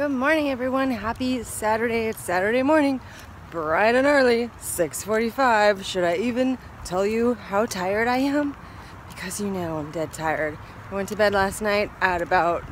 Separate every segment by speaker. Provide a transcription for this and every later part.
Speaker 1: Good morning, everyone. Happy Saturday. It's Saturday morning, bright and early, 6:45. Should I even tell you how tired I am? Because you know I'm dead tired. I went to bed last night at about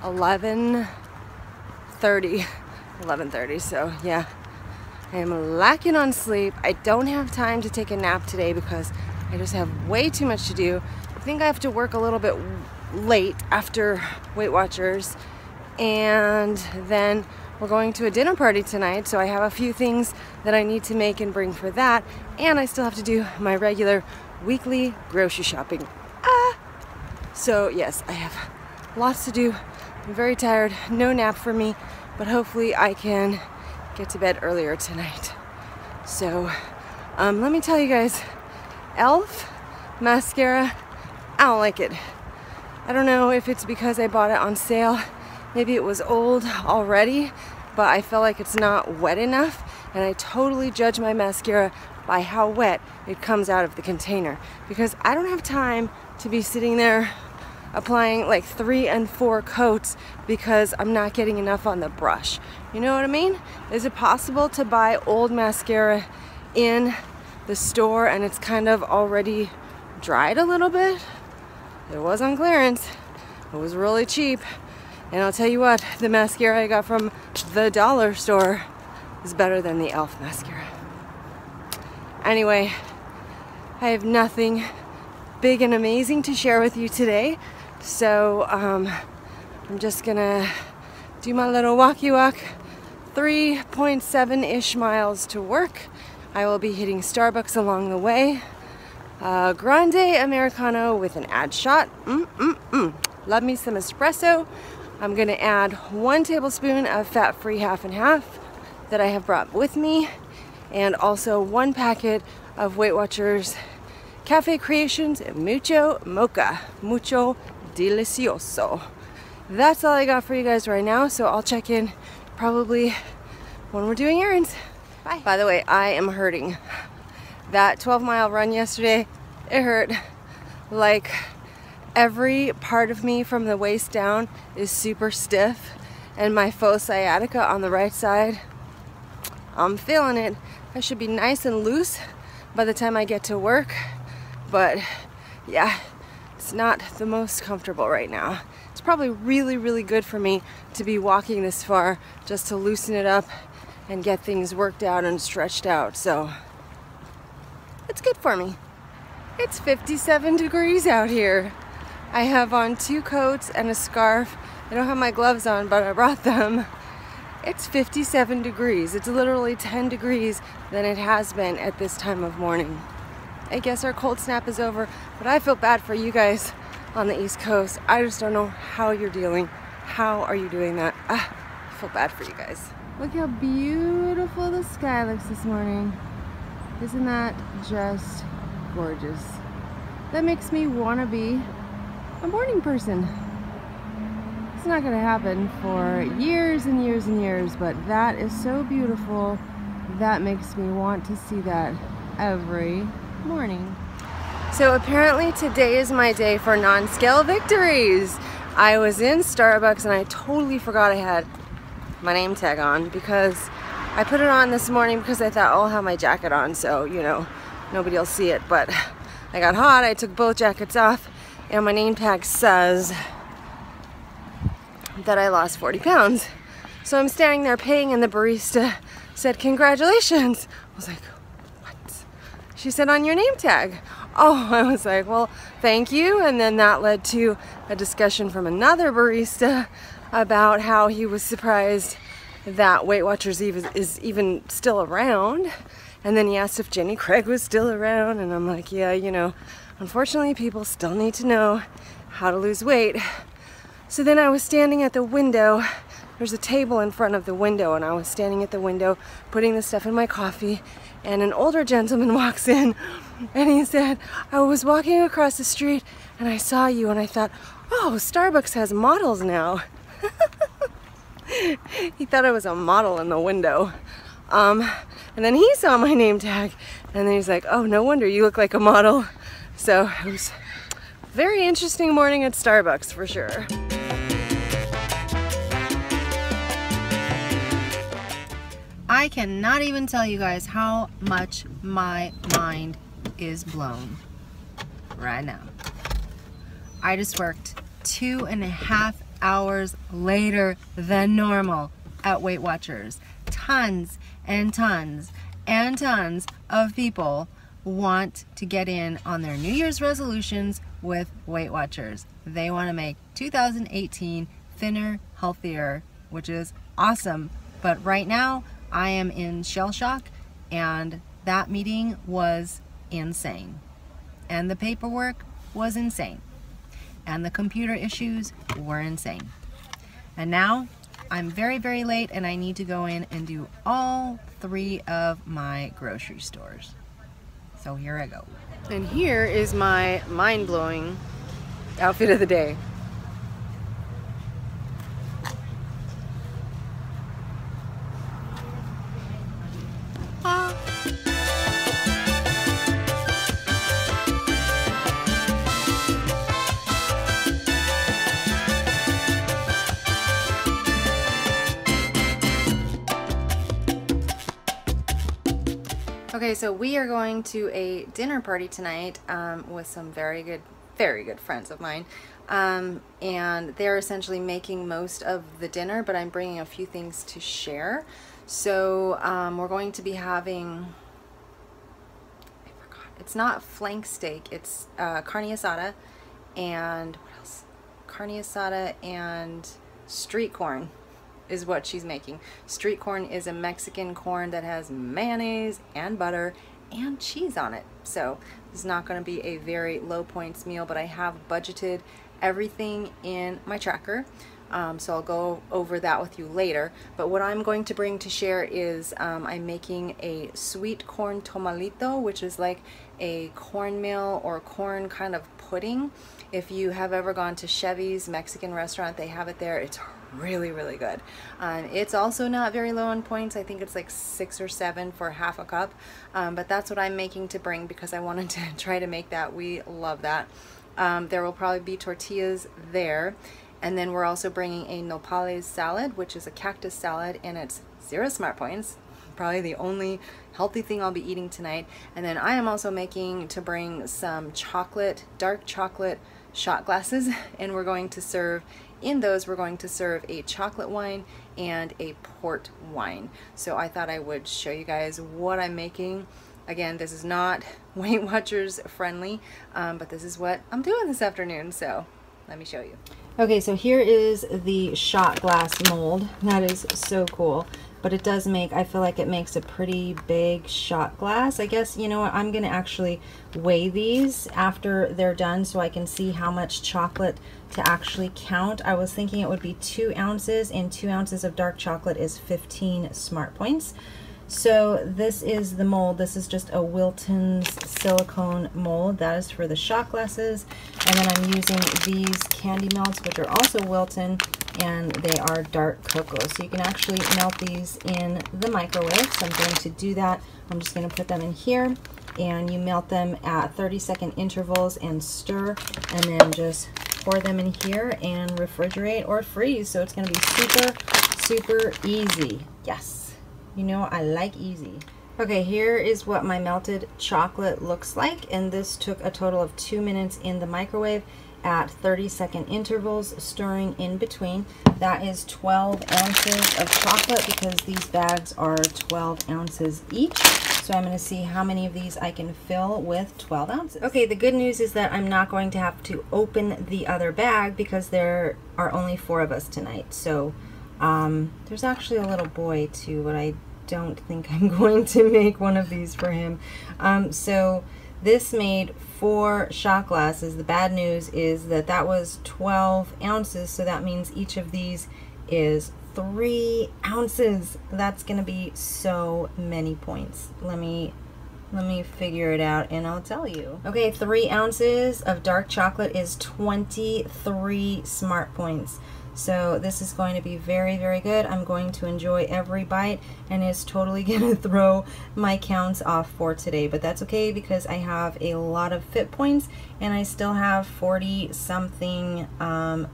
Speaker 1: 11:30, so yeah, I am lacking on sleep. I don't have time to take a nap today because I just have way too much to do. I think I have to work a little bit late after Weight Watchers, and then we're going to a dinner party tonight, so I have a few things that I need to make and bring for that, and I still have to do my regular weekly grocery shopping. So yes, I have lots to do. I'm very tired. No nap for me, but hopefully I can get to bed earlier tonight. So let me tell you guys, e.l.f. mascara, I don't like it. I don't know if it's because I bought it on sale. Maybe it was old already, but I feel like it's not wet enough, and I totally judge my mascara by how wet it comes out of the container, because I don't have time to be sitting there applying like 3 and 4 coats because I'm not getting enough on the brush. You know what I mean? Is it possible to buy old mascara in the store and it's kind of already dried a little bit? It was on clearance. It was really cheap. And I'll tell you what, the mascara I got from the dollar store is better than the e.l.f. mascara. Anyway, I have nothing big and amazing to share with you today. So I'm just gonna do my little walkie walk, 3.7-ish miles to work. I will be hitting Starbucks along the way. Grande Americano with an add shot. Love me some espresso. I'm gonna add 1 tablespoon of fat-free half and half that I have brought with me, and also 1 packet of Weight Watchers Cafe Creations Mucho Mocha. Mucho Delicioso. That's all I got for you guys right now, so I'll check in probably when we're doing errands. Bye. By the way, I am hurting. That 12-mile run yesterday, it hurt. Like, every part of me from the waist down is super stiff, and my faux sciatica on the right side, I'm feeling it. I should be nice and loose by the time I get to work, but yeah, it's not the most comfortable right now. It's probably really, really good for me to be walking this far just to loosen it up and get things worked out and stretched out, so it's good for me. It's 57 degrees out here. I have on 2 coats and a scarf. I don't have my gloves on, but I brought them. It's 57 degrees. It's literally 10 degrees than it has been at this time of morning. I guess our cold snap is over, but I feel bad for you guys on the East Coast. I just don't know how you're dealing. How are you doing that? I feel bad for you guys. Look how beautiful the sky looks this morning. Isn't that just gorgeous? That makes me want to be a morning person. It's not going to happen for years and years and years, but that is so beautiful. That makes me want to see that every morning. So apparently today is my day for non-scale victories. I was in Starbucks and I totally forgot I had my name tag on, because I put it on this morning because I thought, oh, I'll have my jacket on, so you know, nobody will see it. But I got hot, I took both jackets off, and my name tag says that I lost 40 pounds. So I'm standing there paying, and the barista said, congratulations. I was like, what? She said, on your name tag. Oh, I was like, well, thank you. And then that led to a discussion from another barista about how he was surprised that Weight Watchers is even still around. And then he asked if Jenny Craig was still around, and I'm like, yeah, you know, unfortunately people still need to know how to lose weight. So then I was standing at the window. There's a table in front of the window, and I was standing at the window putting the stuff in my coffee, and an older gentleman walks in, and he said, I was walking across the street and I saw you, and I thought, oh, Starbucks has models now. He thought I was a model in the window. And then he saw my name tag, and then he's like, oh, no wonder you look like a model. So it was a very interesting morning at Starbucks for sure. I cannot even tell you guys how much my mind is blown right now. I just worked 2.5 hours later than normal at Weight Watchers. Tons and tons and tons of people want to get in on their New Year's resolutions with Weight Watchers. They want to make 2018 thinner, healthier, which is awesome. But right now, I am in shell shock, and that meeting was insane. And the paperwork was insane. And the computer issues were insane. And now, I'm very, very late, and I need to go in and do all 3 of my grocery stores. So here I go. And here is my mind-blowing outfit of the day. Okay, so we are going to a dinner party tonight with some very good friends of mine. And they're essentially making most of the dinner, but I'm bringing a few things to share. So we're going to be having, I forgot, it's not flank steak, it's carne asada, and what else? Carne asada and street corn is what she's making. Street corn is a Mexican corn that has mayonnaise and butter and cheese on it. So it's not going to be a very low points meal, but I have budgeted everything in my tracker. So I'll go over that with you later. But what I'm going to bring to share is I'm making a sweet corn tomalito, which is like a cornmeal or corn kind of pudding. If you have ever gone to Chevy's Mexican restaurant, they have it there. It's really, really good. It's also not very low on points. I think it's like 6 or 7 for half a cup. But that's what I'm making to bring because I wanted to try to make that. We love that. There will probably be tortillas there. And then we're also bringing a nopales salad, which is a cactus salad, and it's 0 smart points. Probably the only healthy thing I'll be eating tonight. And then I am also making to bring some chocolate, dark chocolate shot glasses, and we're going to serve, in those we're going to serve a chocolate wine and a port wine. So I thought I would show you guys what I'm making. Again, this is not Weight Watchers friendly, but this is what I'm doing this afternoon, so let me show you. Okay, so here is the shot glass mold. That is so cool. But it does make, I feel like it makes a pretty big shot glass. I guess, you know what, I'm going to actually weigh these after they're done so I can see how much chocolate to actually count. I was thinking it would be 2 ounces, and 2 ounces of dark chocolate is 15 smart points. So this is the mold. This is just a Wilton's silicone mold. That is for the shot glasses. And then I'm using these candy melts, which are also Wilton, and they are dark cocoa. So you can actually melt these in the microwave. So I'm going to do that. I'm just going to put them in here, and you melt them at 30-second intervals and stir, and then just pour them in here and refrigerate or freeze. So it's going to be super, super easy. Yes. You know, I like easy. Okay, here is what my melted chocolate looks like, and this took a total of 2 minutes in the microwave at 30-second intervals, stirring in between. That is 12 ounces of chocolate because these bags are 12 ounces each. So I'm going to see how many of these I can fill with 12 ounces. Okay, the good news is that I'm not going to have to open the other bag because there are only 4 of us tonight. So there's actually a little boy too, but I don't think I'm going to make one of these for him. So this made 4 shot glasses. The bad news is that that was 12 ounces, so that means each of these is 3 ounces. That's gonna be so many points. Let me figure it out and I'll tell you. Okay, 3 ounces of dark chocolate is 23 smart points. So this is going to be very, very good. I'm going to enjoy every bite, and it's totally going to throw my counts off for today. But that's okay because I have a lot of fit points, and I still have 40-something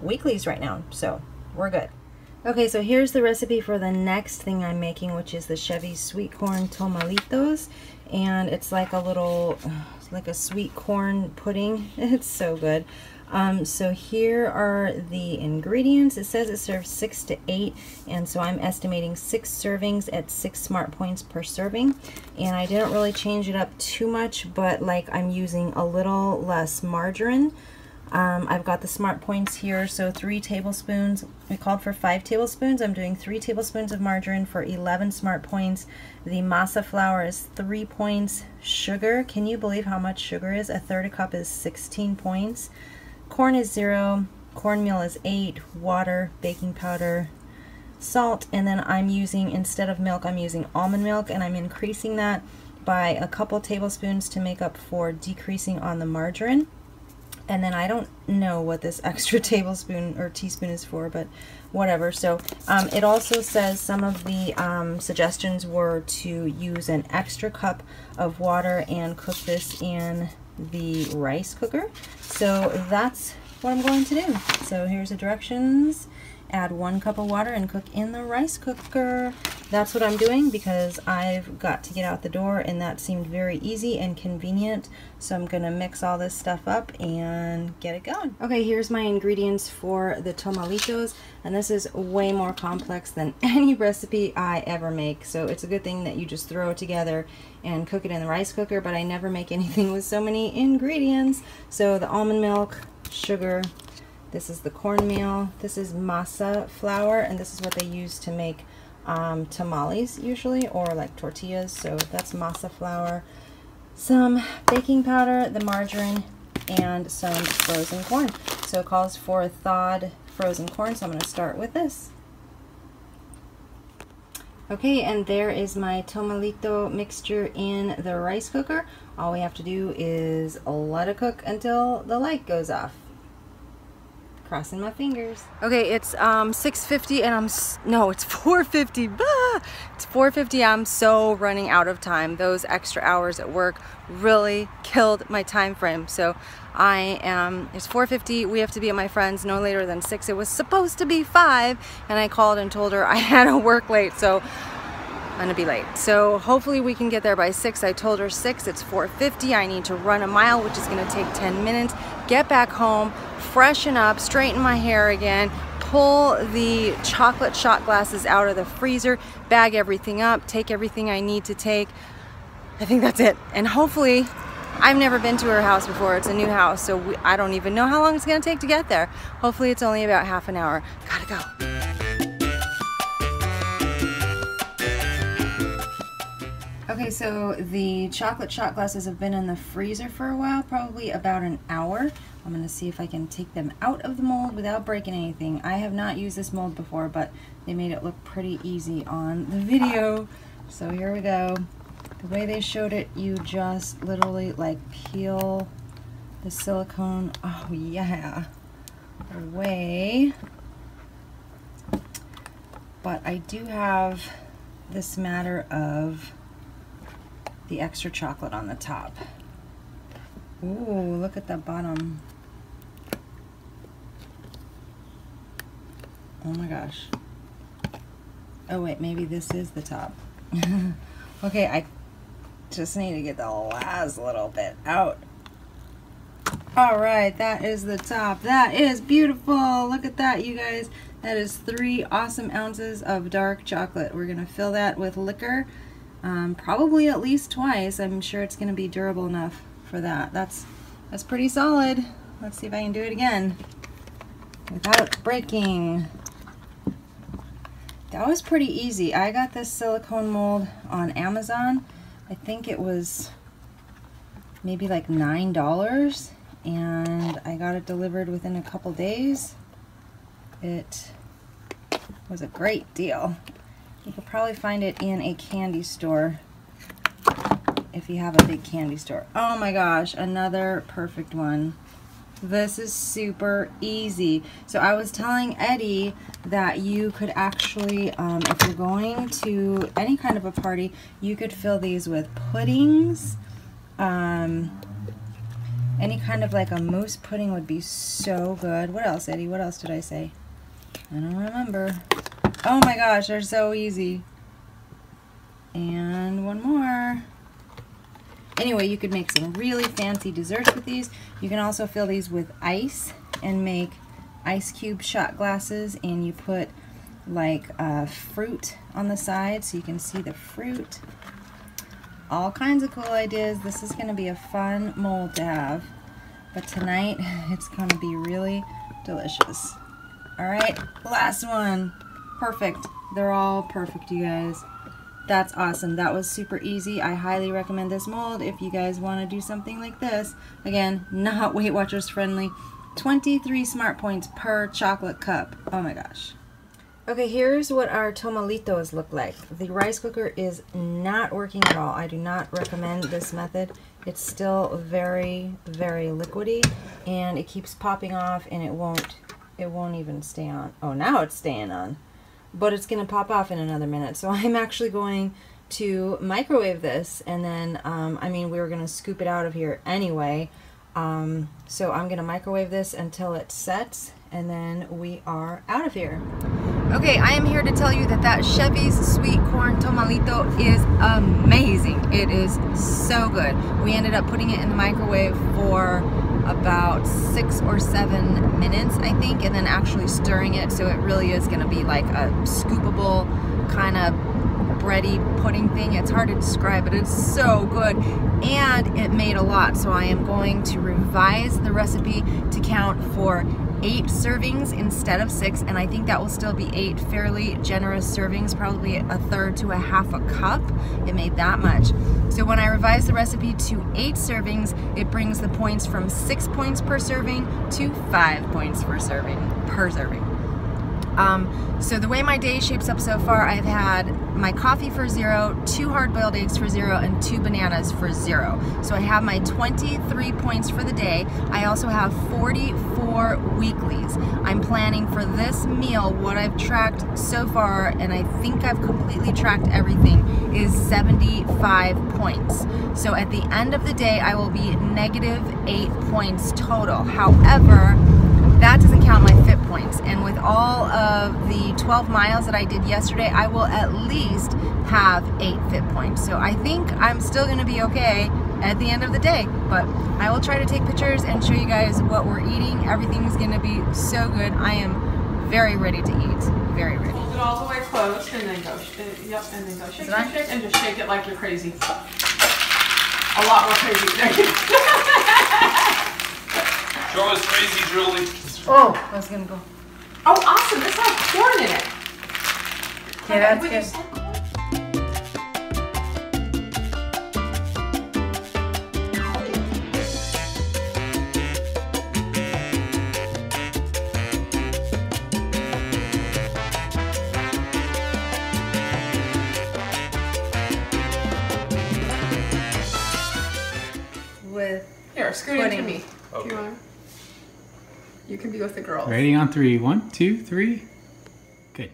Speaker 1: weeklies right now. So we're good.
Speaker 2: Okay, so here's the recipe for the next thing I'm making, which is the Chevy sweet corn tomalitos. And it's like a little, like a sweet corn pudding. It's so good. So here are the ingredients. It says it serves 6 to 8, and so I'm estimating 6 servings at 6 smart points per serving. And I didn't really change it up too much, but like I'm using a little less margarine. I've got the smart points here, so 3 tablespoons. We called for 5 tablespoons. I'm doing 3 tablespoons of margarine for 11 smart points. The masa flour is 3 points. Sugar, can you believe how much sugar is? A third a cup is 16 points. Corn is 0. Cornmeal is 8. Water, baking powder, salt, and then I'm using, instead of milk, I'm using almond milk, and I'm increasing that by a couple tablespoons to make up for decreasing on the margarine. And then I don't know what this extra tablespoon or teaspoon is for, but whatever. So it also says some of the suggestions were to use an extra cup of water and cook this in the rice cooker. So that's what I'm going to do. So here's the directions. Add 1 cup of water and cook in the rice cooker. That's what I'm doing because I've got to get out the door, and that seemed very easy and convenient. So I'm gonna mix all this stuff up and get it going. Okay, here's my ingredients for the tomalitos, and this is way more complex than any recipe I ever make. So it's a good thing that you just throw it together and cook it in the rice cooker, but I never make anything with so many ingredients. So the almond milk, sugar, this is the cornmeal, this is masa flour, and this is what they use to make tamales usually, or like tortillas. So that's masa flour, some baking powder, the margarine, and some frozen corn. So it calls for thawed frozen corn, so I'm going to start with this. Okay, and there is my tomalito mixture in the rice cooker. All we have to do is let it cook until the light goes off. Crossing my fingers. Okay, it's 6:50 and no, it's 4:50. It's 4:50. I'm so running out of time. Those extra hours at work really killed my time frame. So it's 4:50. We have to be at my friend's no later than 6. It was supposed to be 5, and I called and told her I had to work late, so I'm gonna be late. So hopefully we can get there by 6. I told her 6. It's 4:50. I need to run a mile, which is gonna take 10 minutes. Get back home, freshen up, straighten my hair again, pull the chocolate shot glasses out of the freezer, bag everything up, take everything I need to take. I think that's it. And hopefully, I've never been to her house before. It's a new house, so I don't even know how long it's gonna take to get there. Hopefully it's only about half an hour. Gotta go. Okay, so the chocolate shot glasses have been in the freezer for a while, probably about an hour. I'm going to see if I can take them out of the mold without breaking anything. I have not used this mold before, but they made it look pretty easy on the video. So here we go. The way they showed it, you just literally like peel the silicone, oh yeah, away. But I do have this matter of the extra chocolate on the top. Ooh, look at the bottom. Oh my gosh. Oh wait, maybe this is the top. Okay, I just need to get the last little bit out. Alright, that is the top. That is beautiful. Look at that, you guys. That is 3 awesome ounces of dark chocolate. We're going to fill that with liquor. Probably at least twice. I'm sure it's going to be durable enough for that. That's pretty solid. Let's see if I can do it again without breaking. That was pretty easy. I got this silicone mold on Amazon. I think it was maybe like $9, and I got it delivered within a couple days. It was a great deal. You could probably find it in a candy store if you have a big candy store. Oh my gosh, another perfect one. This is super easy. So I was telling Eddie that you could actually, if you're going to any kind of a party, you could fill these with puddings. Any kind of like a mousse pudding would be so good. What else, Eddie? What else did I say? I don't remember. Oh my gosh, they're so easy. And one more. Anyway, you could make some really fancy desserts with these. You can also fill these with ice and make ice cube shot glasses, and you put like fruit on the side so you can see the fruit. All kinds of cool ideas. This is going to be a fun mold to have, but tonight it's going to be really delicious. All right, last one. Perfect. They're all perfect, you guys. That's awesome. That was super easy. I highly recommend this mold if you guys want to do something like this. Again, not Weight Watchers friendly. 23 smart points per chocolate cup. Oh my gosh. Okay, here's what our tomalitos look like. The rice cooker is not working at all. I do not recommend this method. It's still very, very liquidy, and it keeps popping off, and it won't even stay on. Oh, now it's staying on. But it's going to pop off in another minute. So I'm actually going to microwave this, and then, I mean, we were going to scoop it out of here anyway. So I'm going to microwave this until it sets, and then we are out of here. Okay, I am here to tell you that that Chevy's sweet corn tomalito is amazing. It is so good. We ended up putting it in the microwave for about 6 or 7 minutes, I think, and then actually stirring it, so it really is going to be like a scoopable kind of bready pudding thing. It's hard to describe, but it's so good, and it made a lot, so I am going to revise the recipe to count for 8 servings instead of 6, and I think that will still be 8 fairly generous servings, probably 1/3 to 1/2 cup. It made that much. So when I revise the recipe to 8 servings, it brings the points from 6 points per serving to 5 points per serving. So the way my day shapes up so far, I've had my coffee for 0, 2 hard-boiled eggs for 0, and 2 bananas for 0. So I have my 23 points for the day. I also have 44 weeklies. I'm planning for this meal, what I've tracked so far, and I think I've completely tracked everything, is 75 points. So at the end of the day, I will be -8 points total. However, that doesn't count my fit points, and with all of the 12 miles that I did yesterday, I will at least have 8 fit points. So I think I'm still going to be okay at the end of the day, but I will try to take pictures and show you guys what we're eating. Everything's going to be so good. I am very ready to eat. Very ready.
Speaker 3: Hold it all the way close, and then go. Yep, and then go shake, shake, shake, and just shake it like you're crazy. A lot more crazy. There you go.
Speaker 4: Show us crazy, Julie.
Speaker 2: Oh, I was gonna go.
Speaker 3: Oh, awesome! This has corn in it.
Speaker 2: Okay, that's good.
Speaker 1: With
Speaker 3: Here, scoot into
Speaker 1: pudding.
Speaker 3: me.
Speaker 4: Okay.
Speaker 3: If you want. You can be with the girls.
Speaker 5: Ready on 3. 1, 2, 3. Good.